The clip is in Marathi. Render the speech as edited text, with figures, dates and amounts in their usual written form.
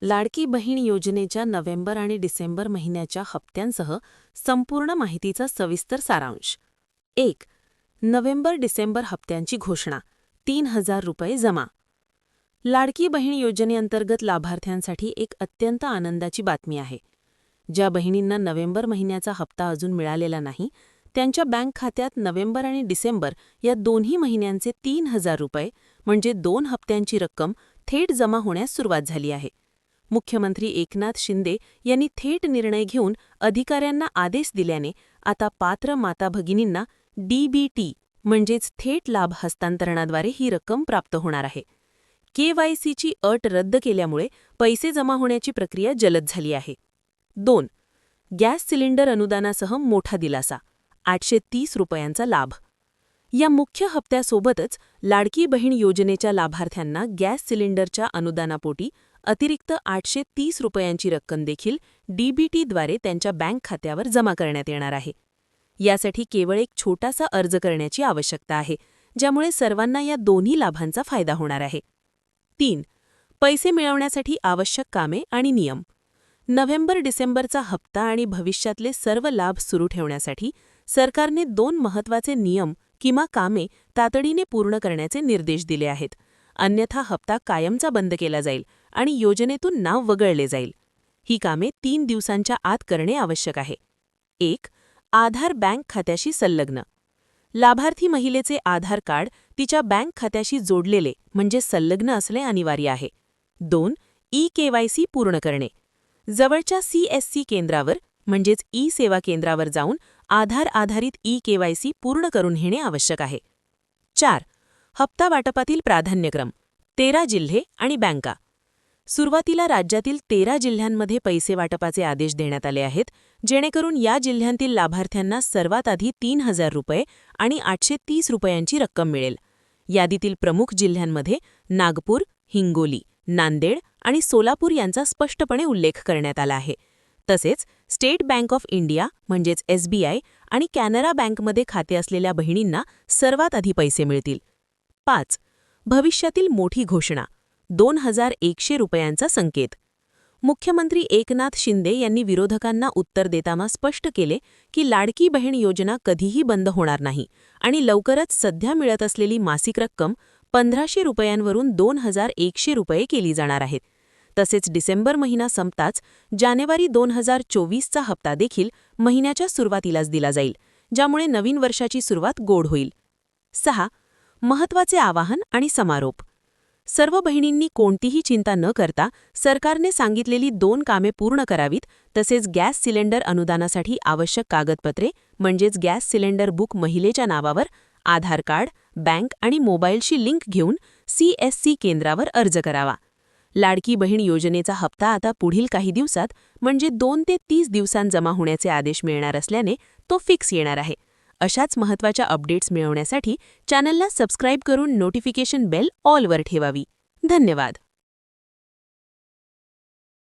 लाडकी बहीण योजनेच्या नोव्हेंबर आणि डिसेंबर महिन्याच्या हप्त्यांसह संपूर्ण माहितीचा सविस्तर सारांश. 1. नोव्हेंबर-डिसेंबर हप्त्यांची घोषणा. 3,000 रुपये जमा. लाडकी बहीण योजनेअंतर्गत लाभार्थ्यांसाठी एक अत्यंत आनंदाची बातमी आहे. ज्या बहिणींना नोव्हेंबर महिन्याचा हप्ता अजून मिळालेला नाही, त्यांच्या बँक खात्यात नोव्हेंबर आणि डिसेंबर या दोन्ही महिन्यांचे 3,000 रुपये म्हणजे 2 हप्त्यांची रक्कम थेट जमा होण्यास सुरुवात झाली आहे. मुख्यमंत्री एकनाथ शिंदे यांनी थेट निर्णय घेऊन अधिकाऱ्यांना आदेश दिल्याने आता पात्र माता-भगिनींना डीबीटी म्हणजेच थेट लाभ हस्तांतरणाद्वारे ही रक्कम प्राप्त होणार आहे. केवायसीची अट रद्द केल्यामुळे पैसे जमा होण्याची प्रक्रिया जलद झाली आहे. 2. गॅस सिलेंडर अनुदानासह मोठा दिलासा. 830 रुपयांचा लाभ. या मुख्य हप्त्यासोबतच लाडकी बहीण योजनेच्या लाभार्थ्यांना गॅस सिलेंडरच्या अनुदानापोटी अतिरिक्त 830 रुपयांची रक्कम देखील डीबीटीद्वारे त्यांच्या बँक खात्यावर जमा करण्यात येणार आहे. यासाठी केवळ एक छोटासा अर्ज करण्याची आवश्यकता आहे, ज्यामुळे सर्वांना या दोन्ही लाभांचा फायदा होणार आहे. 3. पैसे मिळवण्यासाठी आवश्यक कामे आणि नियम. नोव्हेंबर-डिसेंबरचा हप्ता आणि भविष्यातले सर्व लाभ सुरू ठेवण्यासाठी सरकारने 2 महत्त्वाचे नियम किंवा कामे तातडीने पूर्ण करण्याचे निर्देश दिले आहेत. अन्यथा हप्ता कायमचा बंद केला जाईल आणि योजनेतून नाव वगळले जाईल. ही कामे 3 दिवसांच्या आत करणे आवश्यक आहे. 1. आधार बँक खात्याशी संलग्न. लाभार्थी महिलेचे आधार कार्ड तिच्या बँक खात्याशी जोडलेले म्हणजे संलग्न असणे अनिवार्य आहे. 2. ई-केवायसी पूर्ण करणे. जवळच्या CSC केंद्रावर म्हणजेच ई-सेवा केंद्रावर जाऊन आधार आधारित ई-केवायसी पूर्ण करून घेणे आवश्यक आहे. 4. हप्ता वाटपातील प्राधान्यक्रम. 13 जिल्हे आणि बँका. सुरुवातीला राज्यातील 13 जिल्ह्यांमध्ये पैसे वाटपाचे आदेश देण्यात आले आहेत, जेणेकरून या जिल्ह्यांतील लाभार्थ्यांना सर्वात आधी 3,000 रुपये आणि 830 रुपयांची रक्कम मिळेल. यादीतील प्रमुख जिल्ह्यांमध्ये नागपूर, हिंगोली, नांदेड आणि सोलापूर यांचा स्पष्टपणे उल्लेख करण्यात आला आहे. तसेच स्टेट बँक ऑफ इंडिया म्हणजेच SBI आणि कॅनरा बँकमध्ये खाते असलेल्या बहिणींना सर्वात आधी पैसे मिळतील. 5. भविष्यातील मोठी घोषणा. 2,100 रुपयांचा संकेत. मुख्यमंत्री एकनाथ शिंदे यांनी विरोधकांना उत्तर देताना स्पष्ट केले की लाडकी बहीण योजना कधीही बंद होणार नाही आणि लवकरच सध्या मिळत असलेली मासिक रक्कम 1,500 रुपयांवरून 2,100 रुपये केली जाणार आहेत. तसेच डिसेंबर महिना संपताच जानेवारी 2024चा हप्ता देखील महिन्याच्या सुरुवातीलाच दिला जाईल, ज्यामुळे नवीन वर्षाची सुरुवात गोड होईल. 6. महत्त्वाचे आवाहन आणि समारोप. सर्व बहिणींनी कोणतीही चिंता न करता सरकारने सांगितलेली 2 कामे पूर्ण करावीत. तसेच गॅस सिलेंडर अनुदानासाठी आवश्यक कागदपत्रे म्हणजेच गॅस सिलेंडर बुक महिलेच्या नावावर, आधार कार्ड, बँक आणि मोबाईलशी लिंक घेऊन CSC केंद्रावर अर्ज करावा. लाडकी बहीण योजनेचा हप्ता आता पुढील काही दिवसात म्हणजे 2 ते 30 दिवसांत जमा होण्याचे आदेश मिळणार असल्याने तो फिक्स येणार आहे. अशाच महत्त्वाच्या अपडेट्स मिळवण्यासाठी चॅनलला सबस्क्राईब करून नोटिफिकेशन बेल ऑलवर ठेवावी. धन्यवाद.